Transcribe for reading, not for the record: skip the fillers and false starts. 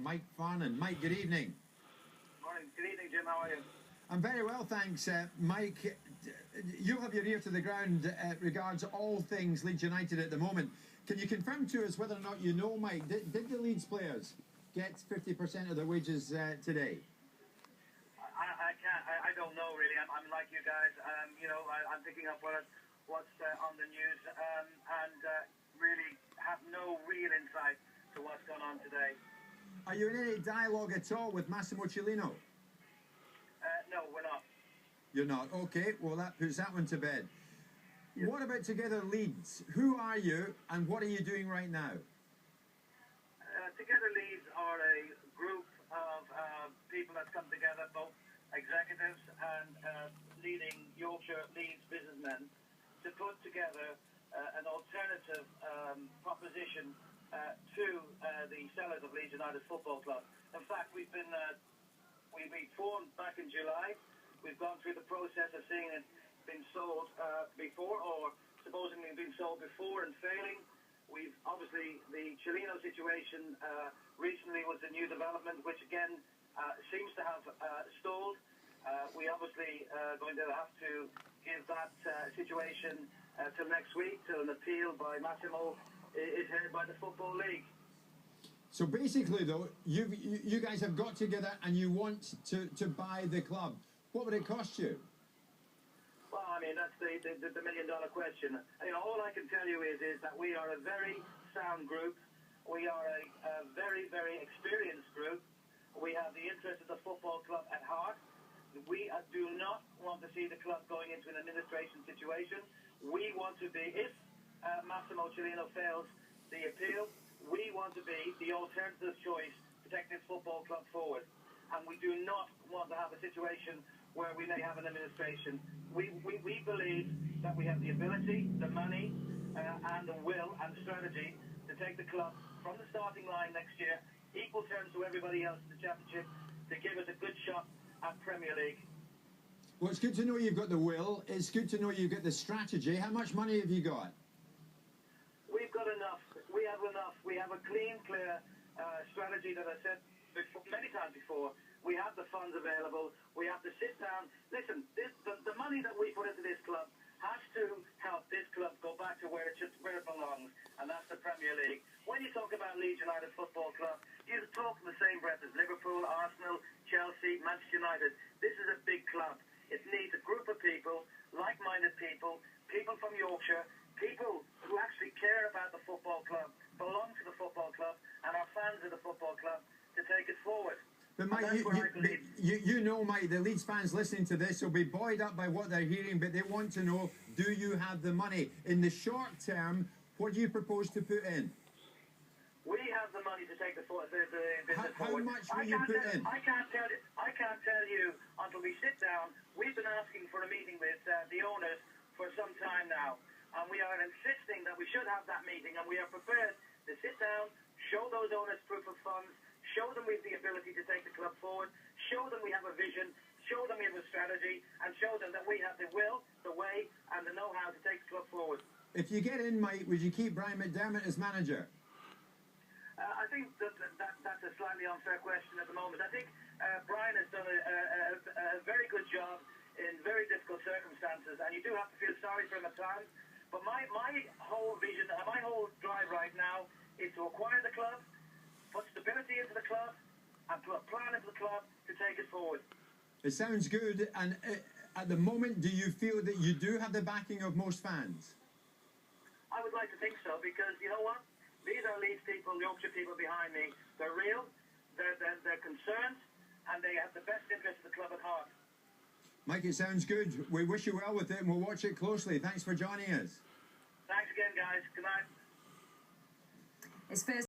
Mike Farnan. Mike, good evening. Morning. Good evening, Jim. How are you? I'm very well, thanks. Mike, you have your ear to the ground regards all things Leeds United at the moment. Can you confirm to us whether or not you know, Mike, did the Leeds players get 50% of their wages today? I don't know really. I'm like you guys. I'm picking up what's on the news and really have no real insight to what's gone on today. Are you in any dialogue at all with Massimo Cellino? No, we're not. You're not? Okay, well that puts that one to bed. Yes. What about Together Leeds? Who are you and what are you doing right now? Together Leeds are a group of people that come together, both executives and leading Yorkshire Leeds businessmen, to put together an alternative proposition to the sellers of Leeds United Football Club. In fact, we formed back in July. We've gone through the process of seeing it been sold before, or supposedly been sold before and failing. We've obviously, the Cellino situation recently was a new development, which again seems to have stalled. We obviously going to have to give that situation till next week, till an appeal by Massimo is heard by the Football League. So basically, though, you guys have got together and you want to buy the club. What would it cost you? Well, I mean, that's the million-dollar question. All I can tell you is that we are a very sound group. We are a very, very experienced group. We have the interest of the football club at heart. We do not want to see the club going into an administration situation. We want to be, if Massimo Cellino fails the appeal, we want to be the alternative choice to take this football club forward. And we do not want to have a situation where we may have an administration. We believe that we have the ability, the money, and the will and the strategy to take the club from the starting line next year, equal terms to everybody else in the Championship, to give us a good shot at Premier League. Well, it's good to know you've got the will. It's good to know you've got the strategy. How much money have you got? We've got enough. We have enough. We have a clean, clear strategy that I said many times before. We have the funds available. We have to sit down. Listen, the money that we put into this club has to help this club go back to where it belongs, and that's the Premier League. When you talk about Leeds United Football Club, you talk in the same breath as Liverpool, Arsenal, Chelsea, Manchester United. This is a big club. It needs a group of people, like-minded people, people from Yorkshire, people who actually care about the football club, belong to the football club, and are fans of the football club to take it forward. But Mike, you know, Mike, the Leeds fans listening to this will be buoyed up by what they're hearing, but they want to know, do you have the money? In the short term, what do you propose to put in? We have the money to take the business forward. How much will you put in? I can't tell you until we sit down. We've been asking for a meeting with the owners for some time now, and we are insisting that we should have that meeting, and we are prepared to sit down, show those owners proof of funds, show them we have the ability to take the club forward, show them we have a vision, show them we have a strategy, and show them that we have the will, the way, and the know-how to take the club forward. If you get in, Mike, would you keep Brian McDermott as manager? I think that's a slightly unfair question at the moment. I think Brian has done a very good job in very difficult circumstances, and you do have to feel sorry for him at times. But my whole vision, my whole drive right now is to acquire the club, put stability into the club, and put a plan into the club to take it forward. It sounds good. And at the moment, do you feel that you do have the backing of most fans? I would like to think so, because you know what? These are Leeds people, Yorkshire people behind me. They're real, they're concerned, and they have the best interest of the club at heart. Mike, it sounds good. We wish you well with it, and we'll watch it closely. Thanks for joining us. Thanks again, guys. Good night. It's first